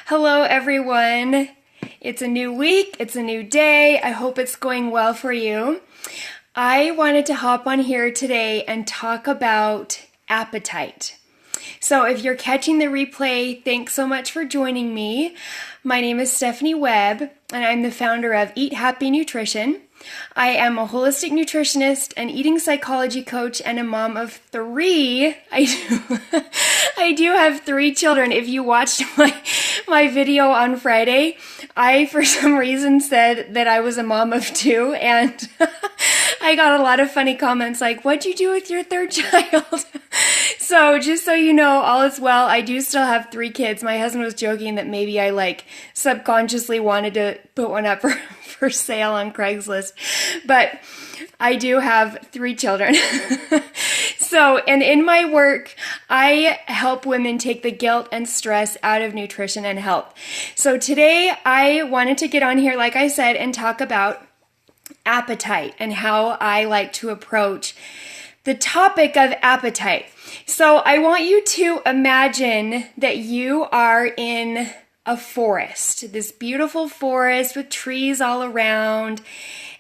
Hello, everyone. It's a new week, it's a new day. I hope it's going well for you. I wanted to hop on here today and talk about appetite. So if you're catching the replay, thanks so much for joining me. My name is Stephanie Webb, and I'm the founder of Eat Happy Nutrition. I am a holistic nutritionist, an eating psychology coach, and a mom of three. I do have three children. If you watched my video on Friday, I, for some reason, said that I was a mom of two, and I got a lot of funny comments like, "What'd you do with your third child?" So just so you know, all is well. I do still have three kids. My husband was joking that maybe I subconsciously wanted to put one up for sale on Craigslist, but I do have three children. So, and in my work, I help women take the guilt and stress out of nutrition and health. So today I wanted to get on here, like I said, and talk about appetite and how I like to approach the topic of appetite. So I want you to imagine that you are in a forest, this beautiful forest with trees all around,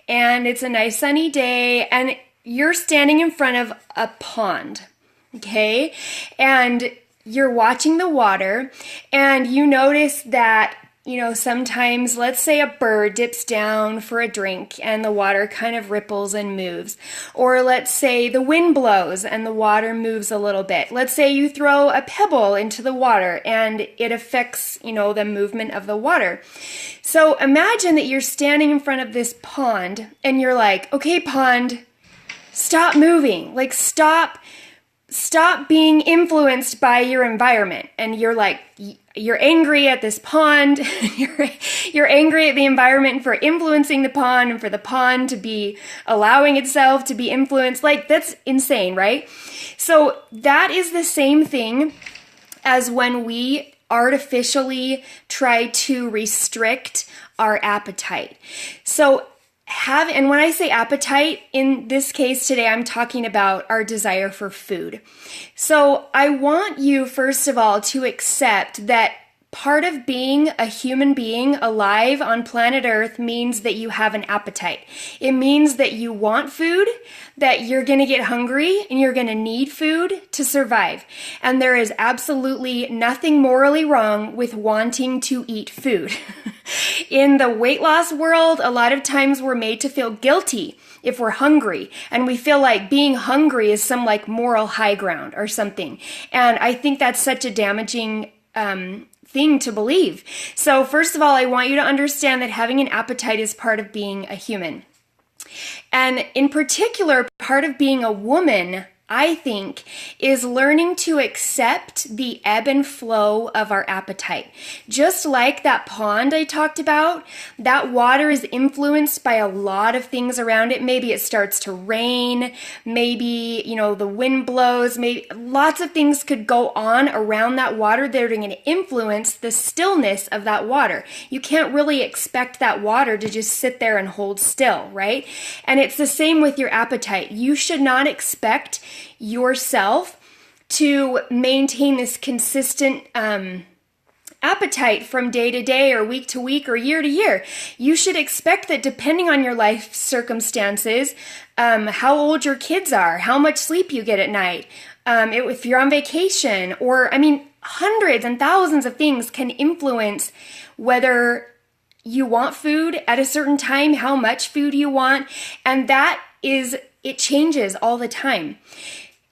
and it's a nice sunny day, and you're standing in front of a pond, okay? And you're watching the water, and you notice that sometimes, let's say a bird dips down for a drink and the water kind of ripples and moves. Or let's say the wind blows and the water moves a little bit. Let's say you throw a pebble into the water and it affects, the movement of the water. So imagine that you're standing in front of this pond and you're like, okay, pond, stop moving. Stop being influenced by your environment. And you're angry at this pond. You're angry at the environment for influencing the pond and for the pond to be allowing itself to be influenced. That's insane, right? So that is the same thing as when we artificially try to restrict our appetite. And when I say appetite, in this case today, I'm talking about our desire for food. So I want you, first of all, to accept that part of being a human being alive on planet Earth means that you have an appetite. It means that you want food, that you're going to get hungry, and you're going to need food to survive. And there is absolutely nothing morally wrong with wanting to eat food. In the weight loss world, a lot of times we're made to feel guilty if we're hungry, and we feel like being hungry is some moral high ground or something. And I think that's such a damaging thing to believe. So first of all, I want you to understand that having an appetite is part of being a human. And in particular, part of being a woman, I think, is learning to accept the ebb and flow of our appetite. Just like that pond I talked about, that water is influenced by a lot of things around it. Maybe it starts to rain, maybe, the wind blows, maybe lots of things could go on around that water that are going to influence the stillness of that water. You can't really expect that water to just sit there and hold still, right? And it's the same with your appetite. You should not expect yourself to maintain this consistent appetite from day to day or week to week or year to year. You should expect that depending on your life circumstances, how old your kids are, how much sleep you get at night, if you're on vacation, or hundreds and thousands of things can influence whether you want food at a certain time, how much food you want, and it changes all the time.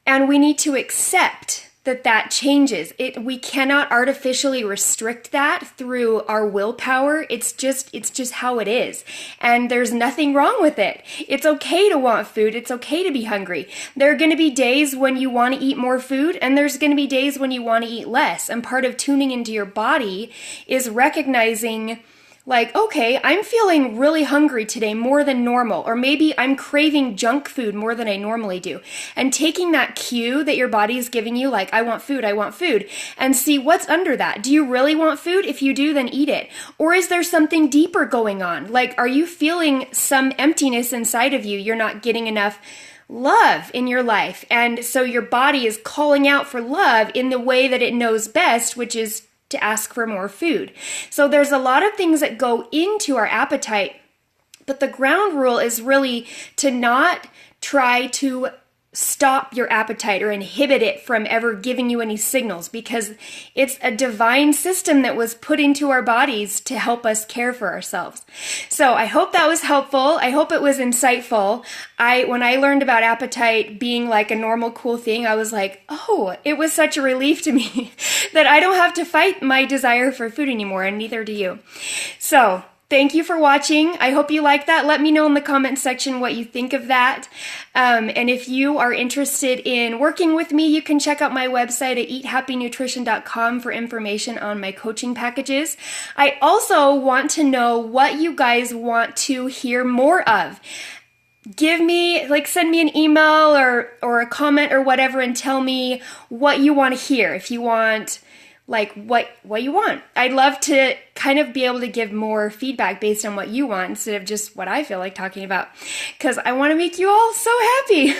And we need to accept that changes. We cannot artificially restrict that through our willpower. It's just how it is. And there's nothing wrong with it. It's okay to want food. It's okay to be hungry. There are going to be days when you want to eat more food, and there's going to be days when you want to eat less. And part of tuning into your body is recognizing, okay, I'm feeling really hungry today more than normal, or maybe I'm craving junk food more than I normally do. And taking that cue that your body is giving you, I want food, and see what's under that. Do you really want food? If you do, then eat it. Or is there something deeper going on? Are you feeling some emptiness inside of you? You're not getting enough love in your life. And so your body is calling out for love in the way that it knows best, which is to ask for more food. So there's a lot of things that go into our appetite, but the ground rule is really to not try to stop your appetite or inhibit it from ever giving you any signals, because it's a divine system that was put into our bodies to help us care for ourselves. So I hope that was helpful. I hope it was insightful. When I learned about appetite being like a normal, cool thing, I was like, oh, it was such a relief to me that I don't have to fight my desire for food anymore, and neither do you. So thank you for watching. I hope you like that. Let me know in the comment section what you think of that. And if you are interested in working with me, you can check out my website at eathappynutrition.com for information on my coaching packages. I also want to know what you guys want to hear more of. Send me an email or a comment or whatever and tell me what you want to hear. If you want what you want. I'd love to kind of be able to give more feedback based on what you want instead of just what I feel like talking about, because I want to make you all so happy.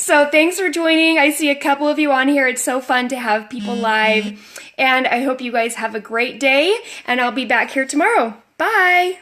So thanks for joining. I see a couple of you on here. It's so fun to have people live, and I hope you guys have a great day, and I'll be back here tomorrow. Bye.